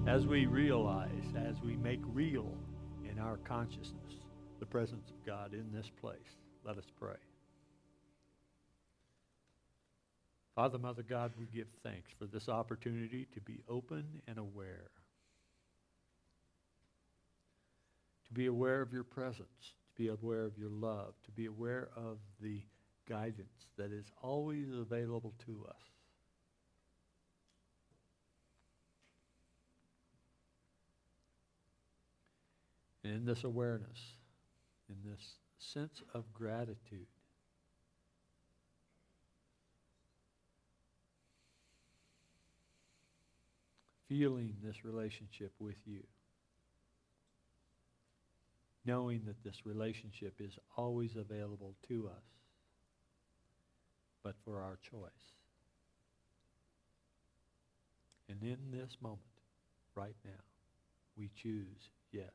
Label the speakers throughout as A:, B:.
A: as we realize, as we make real in our consciousness the presence of God in this place. Let us pray. Father, Mother God, we give thanks for this opportunity to be open and aware. To be aware of your presence, to be aware of your love, to be aware of the guidance that is always available to us. And in this awareness, in this sense of gratitude, feeling this relationship with you, knowing that this relationship is always available to us, but for our choice. And in this moment, right now, we choose yes.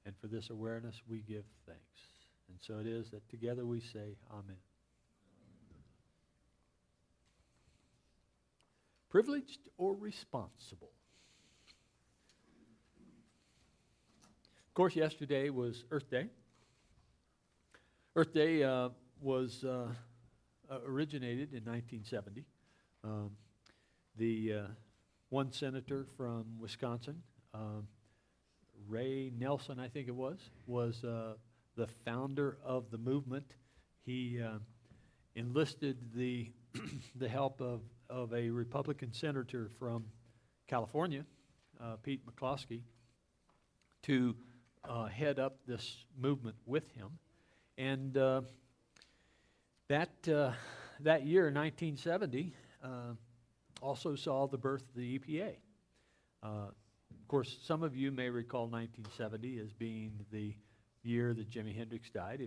A: And for this awareness, we give thanks. And so it is that together we say, Amen. Privileged or responsible? Of course, yesterday was Earth Day. Earth Day was originated in 1970. The one senator from Wisconsin, Ray Nelson, I think it was the founder of the movement. He enlisted the the help of a Republican senator from California, Pete McCloskey, to head up this movement with him. And that year, 1970, also saw the birth of the EPA. Of course, some of you may recall 1970 as being the year that Jimi Hendrix died.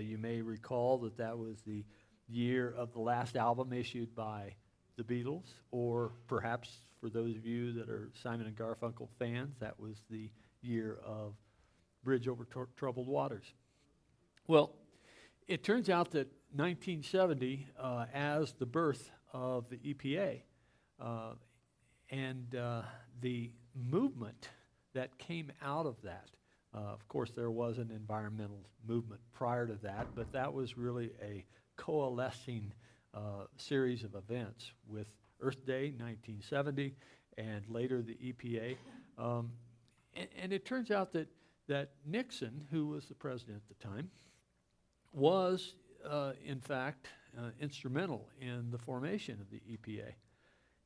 A: You may recall that was the year of the last album issued by the Beatles, or perhaps for those of you that are Simon and Garfunkel fans, that was the year of Bridge Over Troubled Waters. Well, it turns out that 1970, as the birth of the EPA, and the movement that came out of that, of course, there was an environmental movement prior to that, but that was really a coalescing series of events with Earth Day, 1970, and later the EPA. And it turns out that Nixon, who was the president at the time, was, in fact, instrumental in the formation of the EPA.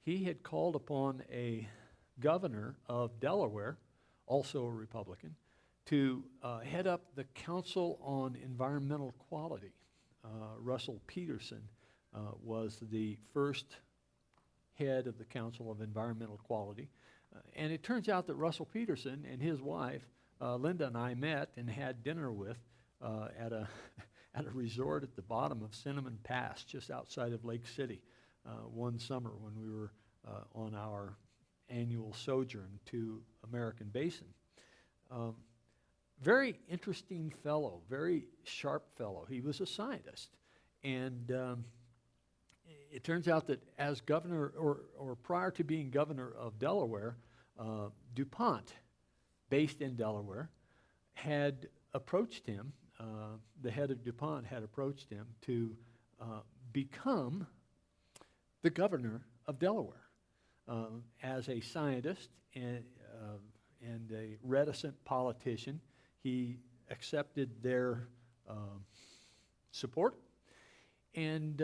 A: He had called upon a governor of Delaware, also a Republican, to head up the Council on Environmental Quality. Russell Peterson was the first head of the Council of Environmental Quality. And it turns out that Russell Peterson and his wife, Linda, and I met and had dinner with at a resort at the bottom of Cinnamon Pass, just outside of Lake City, one summer when we were on our annual sojourn to American Basin. Very interesting fellow, very sharp fellow. He was a scientist. And it turns out that as governor, or prior to being governor of Delaware, DuPont, based in Delaware, had approached him, the head of DuPont had approached him to become the governor of Delaware. As a scientist and a reticent politician, he accepted their support and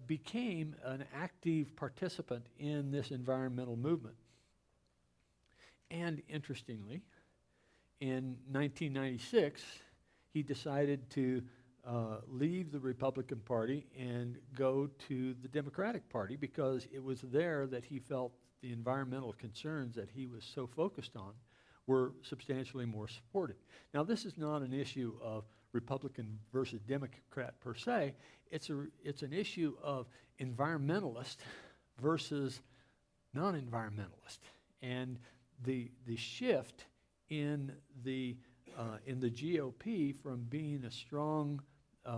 A: became an active participant in this environmental movement. And interestingly, in 1996, he decided to leave the Republican Party and go to the Democratic Party because it was there that he felt the environmental concerns that he was so focused on were substantially more supported. Now, this is not an issue of Republican versus Democrat per se. It's an issue of environmentalist versus non-environmentalist, and the shift in the GOP from being a strong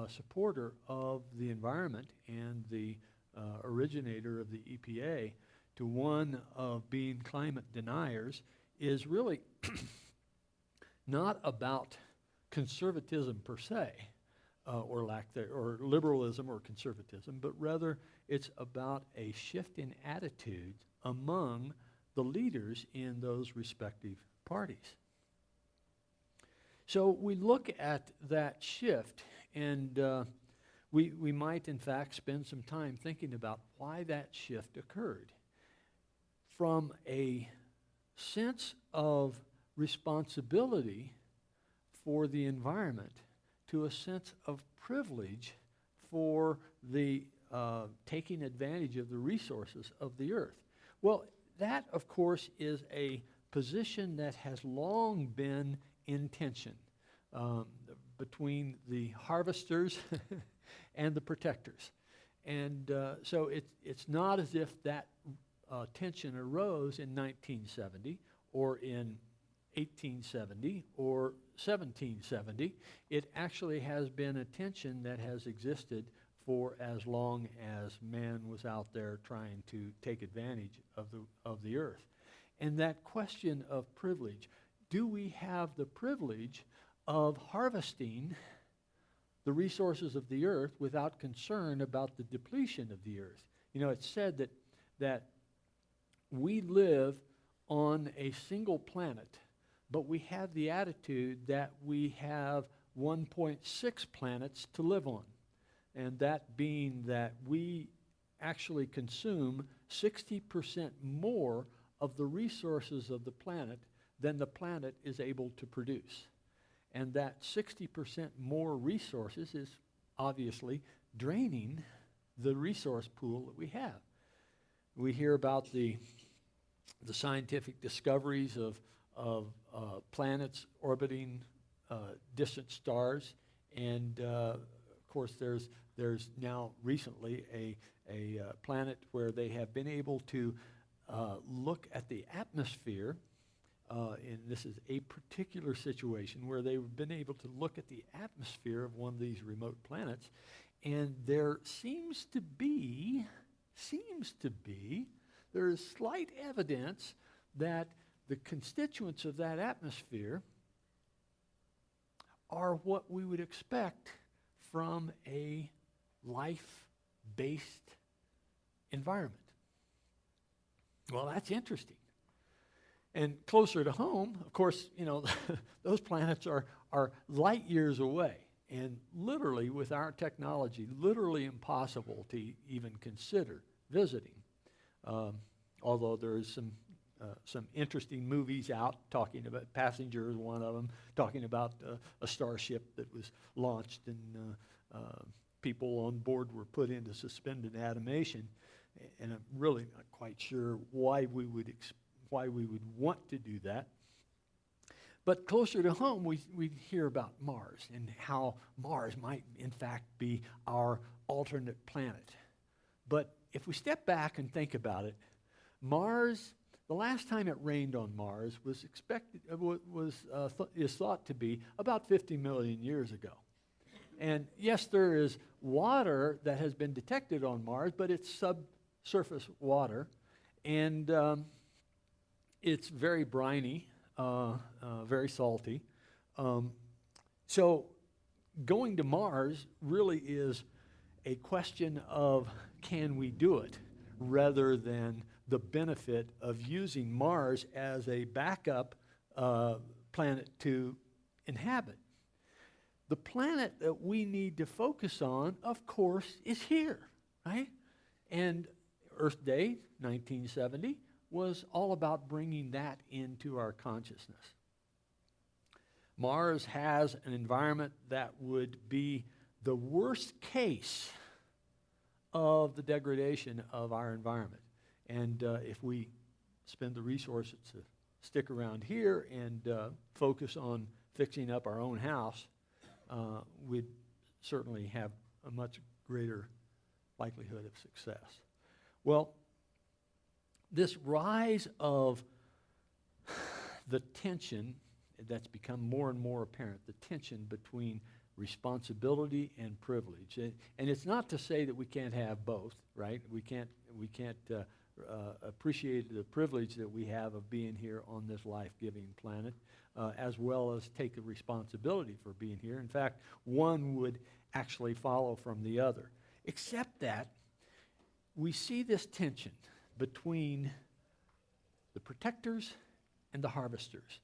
A: supporter of the environment and the originator of the EPA to one of being climate deniers is really not about conservatism per se, or lack there, or liberalism or conservatism, but rather it's about a shift in attitude among the leaders in those respective parties. So we look at that shift, and we might in fact spend some time thinking about why that shift occurred. From a sense of responsibility for the environment to a sense of privilege for the taking advantage of the resources of the earth. Well, that, of course, is a position that has long been in tension between the harvesters and the protectors. And so it's not as if that tension arose in 1970 or in 1870 or 1770. It actually has been a tension that has existed for as long as man was out there trying to take advantage of the earth. And that question of privilege, do we have the privilege of harvesting the resources of the earth without concern about the depletion of the earth? You know, it's said that we live on a single planet, but we have the attitude that we have 1.6 planets to live on. And that being that we actually consume 60% more of the resources of the planet than the planet is able to produce. And that 60% more resources is obviously draining the resource pool that we have. We hear about the scientific discoveries of planets orbiting distant stars, and of course there's now recently a planet where they have been able to look at the atmosphere, and this is a particular situation where they've been able to look at the atmosphere of one of these remote planets, and there seems to be there is slight evidence that the constituents of that atmosphere are what we would expect from a life-based environment. Well, that's interesting. And closer to home, of course, you know, those planets are light years away, and literally, with our technology, literally impossible to even consider visiting. Although there is some interesting movies out talking about Passenger is one of them, talking about a starship that was launched and people on board were put into suspended animation. And I'm really not quite sure why we would want to do that. But closer to home, we hear about Mars and how Mars might, in fact, be our alternate planet. But if we step back and think about it, Mars, the last time it rained on Mars is thought to be about 50 million years ago. And yes, there is water that has been detected on Mars, but it's subsurface water, and it's very briny, very salty. So going to Mars really is a question of can we do it, rather than the benefit of using Mars as a backup planet to inhabit. The planet that we need to focus on, of course, is here, right? And Earth Day, 1970, was all about bringing that into our consciousness. Mars has an environment that would be the worst case of the degradation of our environment. And if we spend the resources to stick around here and focus on fixing up our own house, we'd certainly have a much greater likelihood of success. Well, this rise of the tension that's become more and more apparent, the tension between responsibility and privilege. And it's not to say that we can't have both, right? We can't appreciate the privilege that we have of being here on this life-giving planet, as well as take the responsibility for being here. In fact, one would actually follow from the other, except that we see this tension between the protectors and the harvesters.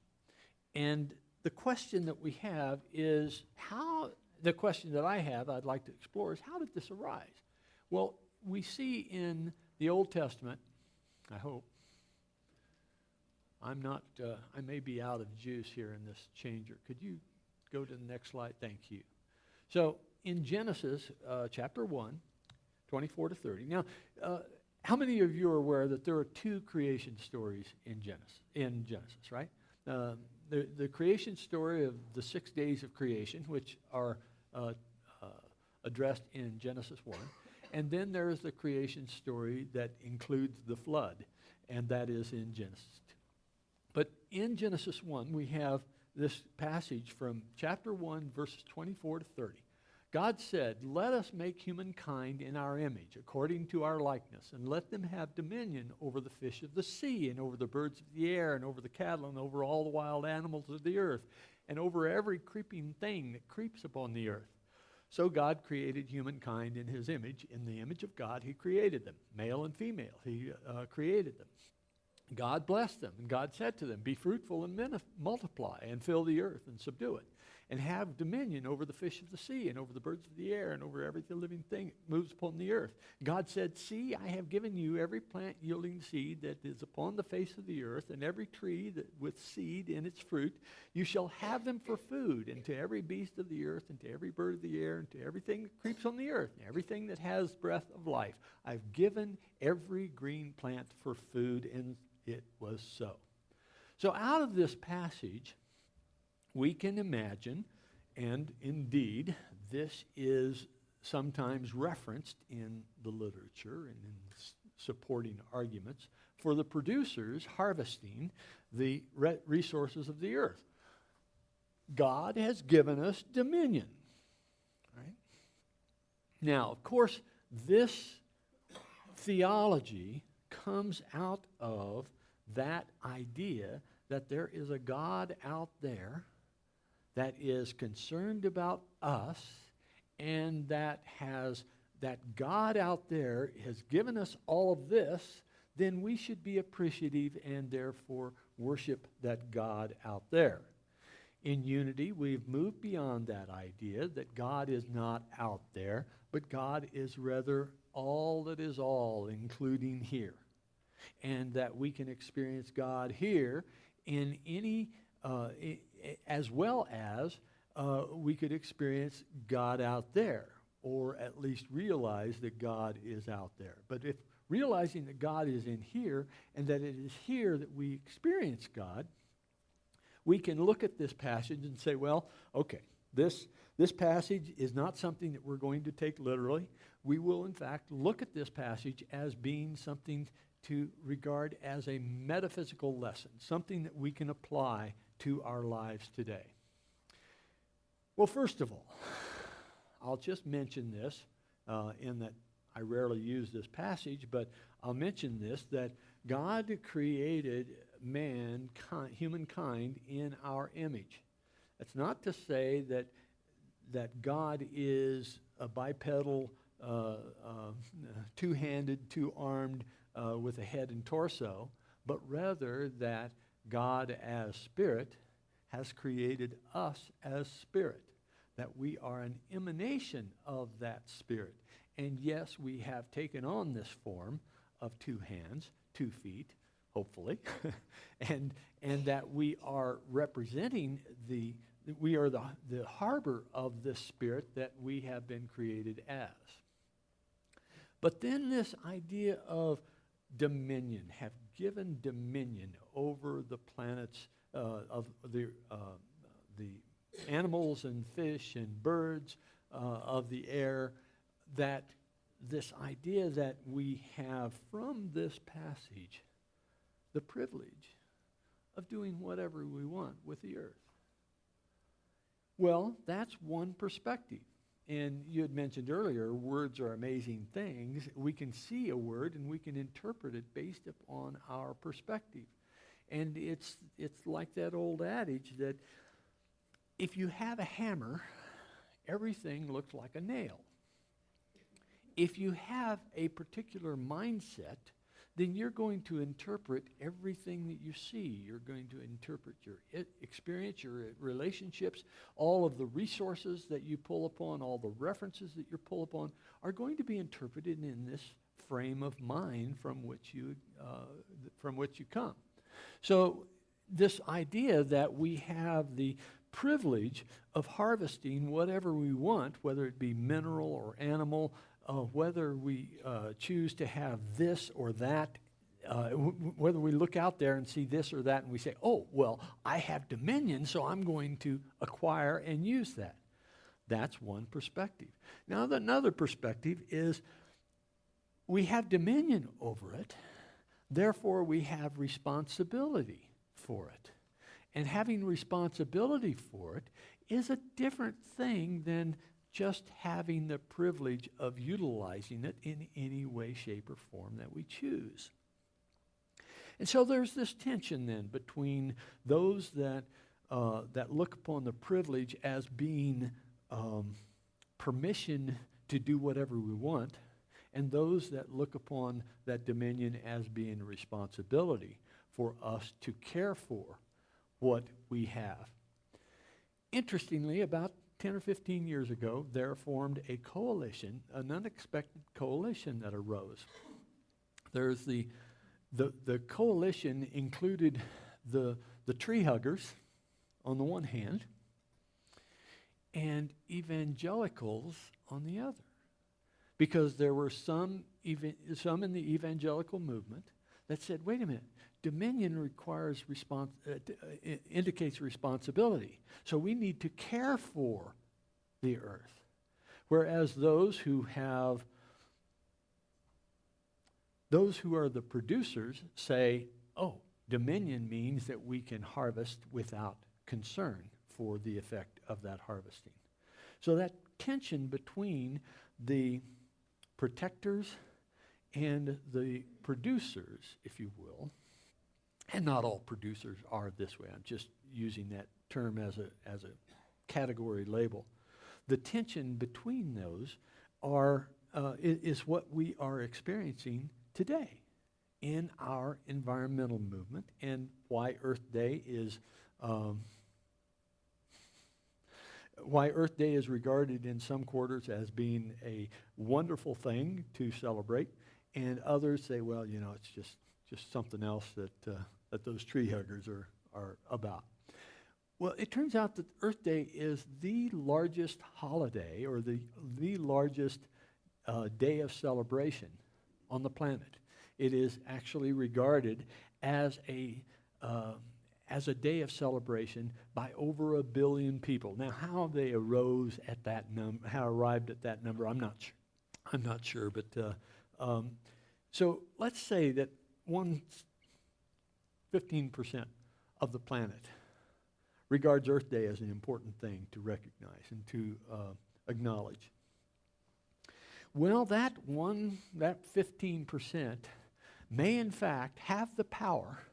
A: And the question that we have is the question that I'd like to explore is, how did this arise? Well, we see in the Old Testament, I hope, I may be out of juice here in this changer. Could you go to the next slide? Thank you. So in Genesis chapter 1, 24 to 30. Now, how many of you are aware that there are two creation stories in Genesis, right? The creation story of the 6 days of creation, which are addressed in Genesis 1. And then there is the creation story that includes the flood, and that is in Genesis 2. But in Genesis 1, we have this passage from chapter 1, verses 24 to 30. God said, "Let us make humankind in our image, according to our likeness, and let them have dominion over the fish of the sea, and over the birds of the air, and over the cattle, and over all the wild animals of the earth, and over every creeping thing that creeps upon the earth." So God created humankind in his image. In the image of God, he created them. Male and female, he created them. God blessed them, and God said to them, "Be fruitful and multiply, and fill the earth, and subdue it, and have dominion over the fish of the sea, and over the birds of the air, and over every living thing that moves upon the earth." God said, "See, I have given you every plant yielding seed that is upon the face of the earth, and every tree that with seed in its fruit. You shall have them for food, and to every beast of the earth, and to every bird of the air, and to everything that creeps on the earth, and everything that has breath of life. I've given every green plant for food," and it was so. So out of this passage, we can imagine, and indeed, this is sometimes referenced in the literature and in supporting arguments, for the producers harvesting the resources of the earth. God has given us dominion, right? Now, of course, this theology comes out of that idea that there is a God out there that is concerned about us, and that God out there has given us all of this, then we should be appreciative and therefore worship that God out there. In Unity, we've moved beyond that idea that God is not out there, but God is rather all that is all, including here. And that we can experience God here in any, as well as we could experience God out there, or at least realize that God is out there. But if realizing that God is in here, and that it is here that we experience God, we can look at this passage and say, well, okay, this passage is not something that we're going to take literally. We will, in fact, look at this passage as being something to regard as a metaphysical lesson, something that we can apply to our lives today. Well, first of all, I'll just mention this in that I rarely use this passage, but I'll mention this, that God created humankind in our image. That's not to say that God is a bipedal, two-handed, two-armed, with a head and torso, but rather that God as Spirit has created us as Spirit, that we are an emanation of that Spirit. And yes, we have taken on this form of 2 hands, 2 feet, hopefully, and that we are representing we are the harbor of this Spirit that we have been created as. But then this idea of dominion, have given dominion over the planets of the animals and fish and birds of the air, that this idea that we have from this passage the privilege of doing whatever we want with the earth. Well, that's one perspective. And you had mentioned earlier, words are amazing things. We can see a word and we can interpret it based upon our perspective. And it's like that old adage that if you have a hammer, everything looks like a nail. If you have a particular mindset, then you're going to interpret everything that you see. You're going to interpret your experience, your relationships, all of the resources that you pull upon, all the references that you pull upon are going to be interpreted in this frame of mind from which you come. So this idea that we have the privilege of harvesting whatever we want, whether it be mineral or animal, whether we choose to have this or that, whether we look out there and see this or that and we say, oh, well, I have dominion, so I'm going to acquire and use that. That's one perspective. Now, another perspective is we have dominion over it, therefore we have responsibility for it. And having responsibility for it is a different thing than just having the privilege of utilizing it in any way, shape, or form that we choose. And so there's this tension then between those that look upon the privilege as being permission to do whatever we want, and those that look upon that dominion as being a responsibility for us to care for what we have. Interestingly, about 10 or 15 years ago, there formed a coalition, an unexpected coalition that arose. There's the coalition included the tree huggers on the one hand and evangelicals on the other. Because there were some in the evangelical movement that said, wait a minute, dominion requires indicates responsibility. So we need to care for the earth. Whereas those who are the producers say, oh, dominion means that we can harvest without concern for the effect of that harvesting. So that tension between the protectors and the producers, if you will, and not all producers are this way. I'm just using that term as a category label. The tension between those is what we are experiencing today in our environmental movement, and why Earth Day is regarded in some quarters as being a wonderful thing to celebrate, and others say, well, it's just something else that those tree huggers are about. Well, it turns out that Earth Day is the largest holiday, or the largest day of celebration on the planet. It is actually regarded as a day of celebration by over 1 billion people. Now, how they arrived at that number, I'm not sure. But so let's say that 15% of the planet regards Earth Day as an important thing to recognize and to acknowledge. Well, that 15% may in fact have the power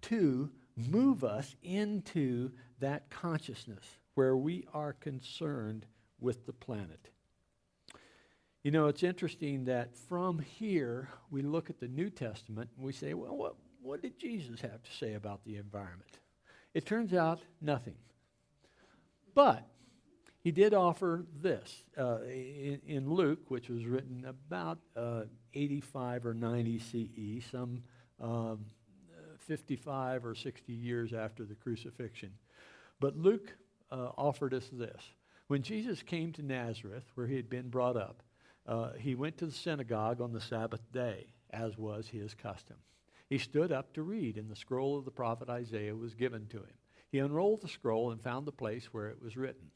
A: to move us into that consciousness where we are concerned with the planet. It's interesting that from here we look at the New Testament and we say, well, what did Jesus have to say about the environment? It turns out nothing. But he did offer this in Luke, which was written about 85 or 90 CE, some 55 or 60 years after the crucifixion. But Luke offered us this. When Jesus came to Nazareth, where he had been brought up, he went to the synagogue on the Sabbath day, as was his custom. He stood up to read, and the scroll of the prophet Isaiah was given to him. He unrolled the scroll and found the place where it was written,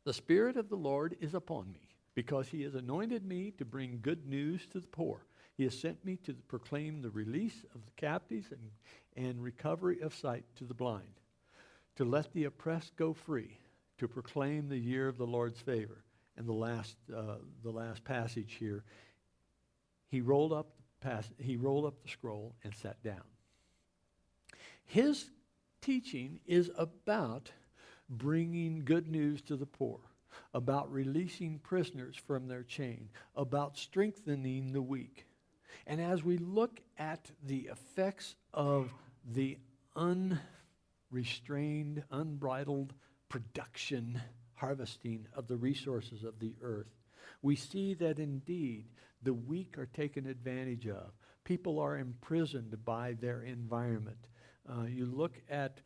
A: "The Spirit of the Lord is upon me, because he has anointed me to bring good news to the poor. He has sent me to proclaim the release of the captives and recovery of sight to the blind, to let the oppressed go free, to proclaim the year of the Lord's favor. And the last passage here, he rolled up the scroll and sat down. His teaching is about bringing good news to the poor, about releasing prisoners from their chain, about strengthening the weak. And as we look at the effects of the unrestrained, unbridled production, harvesting of the resources of the earth, we see that indeed the weak are taken advantage of. People are imprisoned by their environment. You look at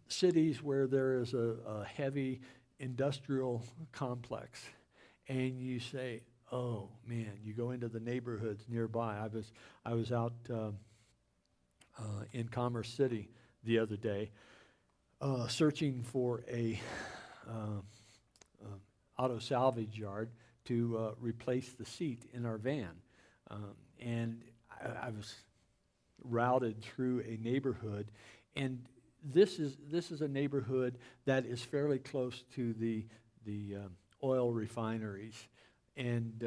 A: cities where there is a heavy industrial complex, and you say, oh man, you go into the neighborhoods nearby. I was out in Commerce City the other day searching for a auto salvage yard to replace the seat in our van. And I was routed through a neighborhood, and this is a neighborhood that is fairly close to the oil refineries, and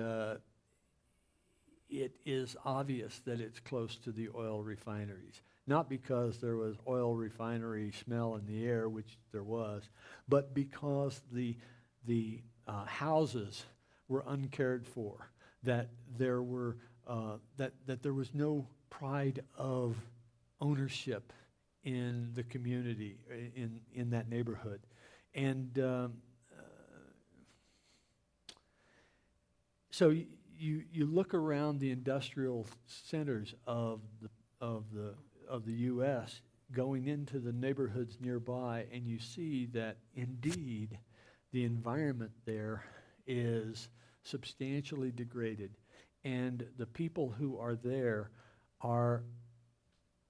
A: it is obvious that it's close to the oil refineries. Not because there was oil refinery smell in the air, which there was, but because the houses were uncared for, that there were that there was no pride of ownership in the community, in that neighborhood. And so you look around the industrial centers of the U.S., going into the neighborhoods nearby, and you see that indeed the environment there is substantially degraded, and the people who are there are,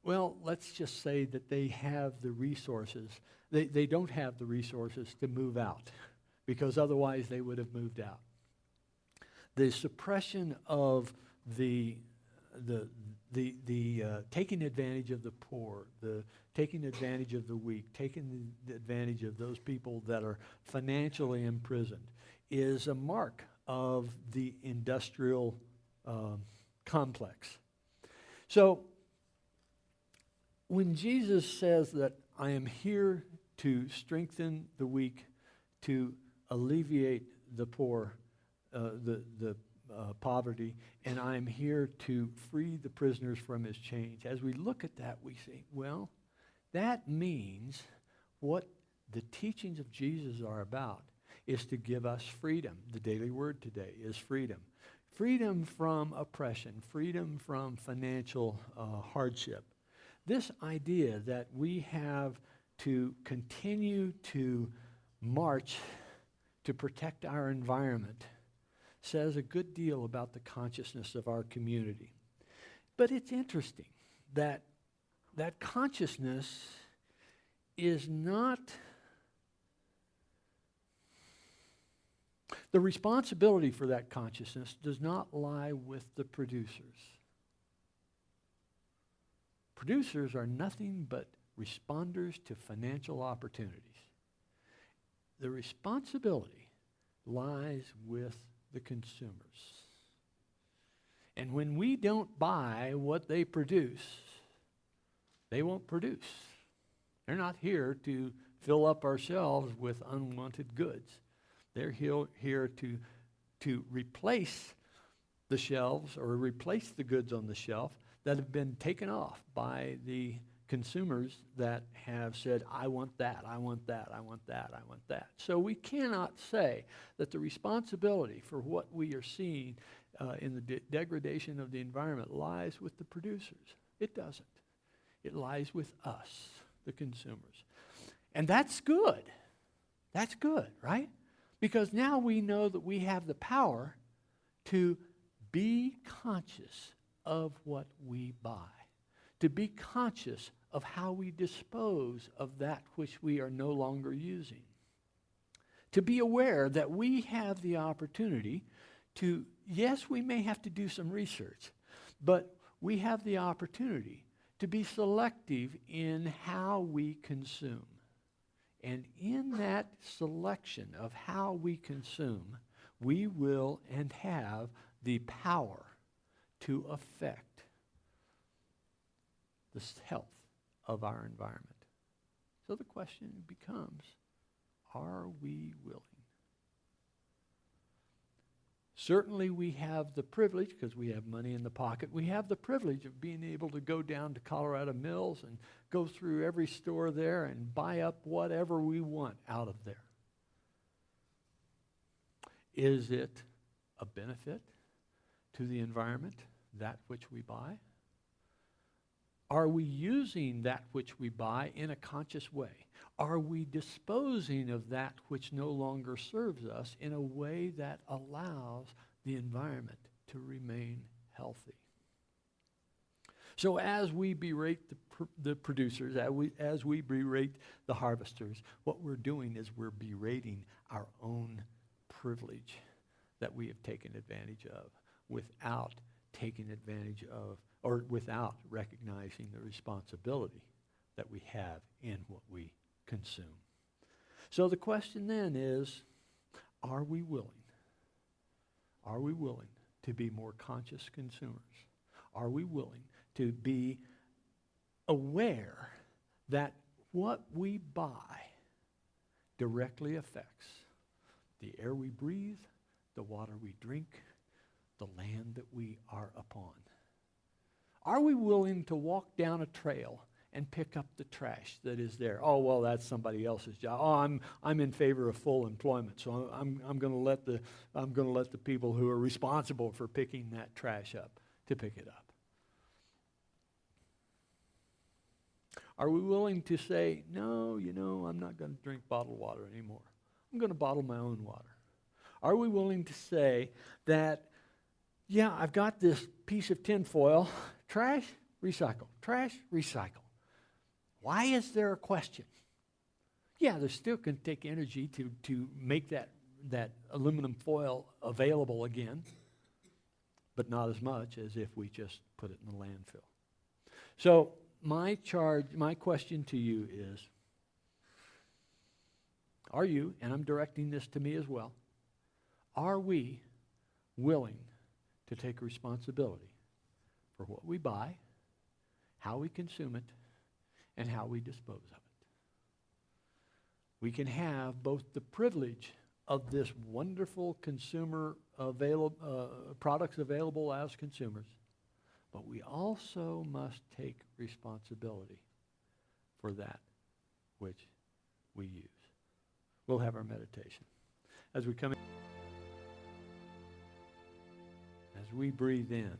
A: well, let's just say that they have the resources. They don't have the resources to move out, because otherwise they would have moved out. The suppression of the taking advantage of the poor, the taking advantage of the weak, taking the advantage of those people that are financially imprisoned is a mark of the industrial complex. So when Jesus says that I am here to strengthen the weak, to alleviate the poor, the poverty, and I'm here to free the prisoners from his chains. As we look at that, we say, well, that means what the teachings of Jesus are about is to give us freedom. The daily word today is freedom. Freedom from oppression, freedom from financial hardship. This idea that we have to continue to march to protect our environment says a good deal about the consciousness of our community. But it's interesting that that consciousness is not, the responsibility for that consciousness does not lie with the producers. Producers are nothing but responders to financial opportunities. The responsibility lies with the consumers. And when we don't buy what they produce, they won't produce. They're not here to fill up our shelves with unwanted goods. They're here to replace the shelves or replace the goods on the shelf that have been taken off by the consumers that have said, I want that, I want that, I want that, I want that. So we cannot say that the responsibility for what we are seeing in the degradation of the environment lies with the producers. It doesn't. It lies with us, the consumers. And that's good. That's good, right? Because now we know that we have the power to be conscious of what we buy, to be conscious of how we dispose of that which we are no longer using, to be aware that we have the opportunity to, yes, we may have to do some research, but we have the opportunity to be selective in how we consume, And in that selection of how we consume, we will and have the power to affect the health of our environment. So the question becomes, are we willing? Certainly we have the privilege, because we have money in the pocket, we have the privilege of being able to go down to Colorado Mills and go through every store there and buy up whatever we want out of there. Is it a benefit to the environment, that which we buy? Are we using that which we buy in a conscious way? Are we disposing of that which no longer serves us in a way that allows the environment to remain healthy? So as we berate the producers, as we berate the harvesters, what we're doing is we're berating our own privilege that we have taken advantage of without taking advantage of, or without recognizing the responsibility that we have in what we consume. So the question then is, are we willing? Are we willing to be more conscious consumers? Are we willing to be aware that what we buy directly affects the air we breathe, the water we drink, the land that we are upon? Are we willing to walk down a trail and pick up the trash that is there? Oh, well, that's somebody else's job. Oh, I'm in favor of full employment, so I'm going to let the people who are responsible for picking that trash up to pick it up. Are we willing to say, no, I'm not going to drink bottled water anymore. I'm going to bottle my own water? Are we willing to say that, yeah, I've got this piece of tin foil, trash, recycle, trash, recycle? Why is there a question? Yeah, there still can take energy to make that aluminum foil available again, but not as much as if we just put it in the landfill. So my question to you is, are you, and I'm directing this to me as well, are we willing to take responsibility for what we buy, how we consume it, and how we dispose of it? We can have both the privilege of this wonderful consumer products available as consumers, but we also must take responsibility for that which we use. We'll have our meditation. As we come in, as we breathe in,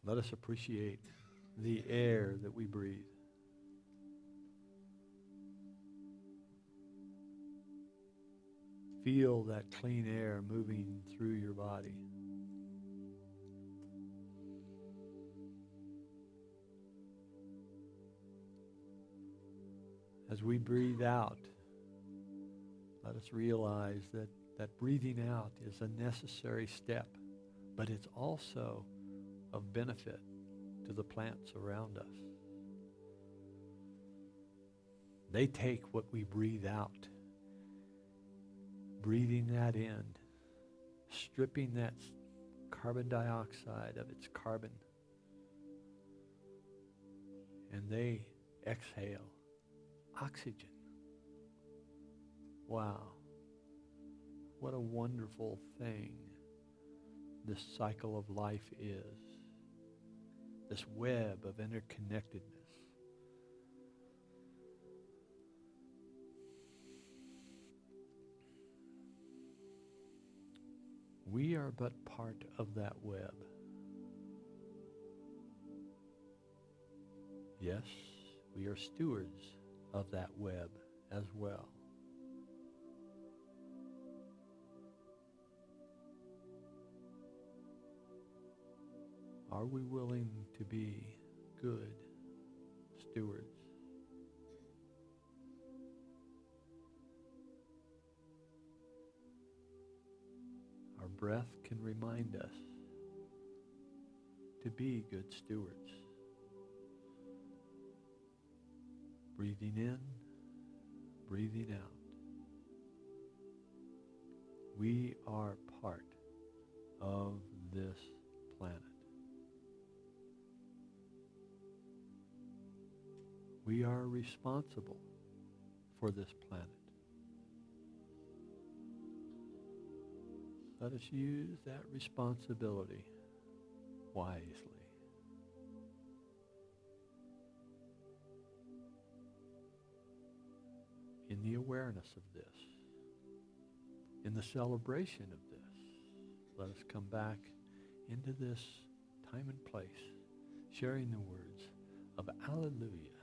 A: let us appreciate the air that we breathe. Feel that clean air moving through your body. As we breathe out, let us realize that breathing out is a necessary step, but it's also of benefit to the plants around us. They take what we breathe out, breathing that in, stripping that carbon dioxide of its carbon, and they exhale oxygen. Wow. What a wonderful thing this cycle of life is. This web of interconnectedness. We are but part of that web. Yes, we are stewards of that web as well. Are we willing to be good stewards? Our breath can remind us to be good stewards. Breathing in, breathing out. We are part of this planet. We are responsible for this planet. Let us use that responsibility wisely. In the awareness of this, in the celebration of this, let us come back into this time and place, sharing the words of Alleluia.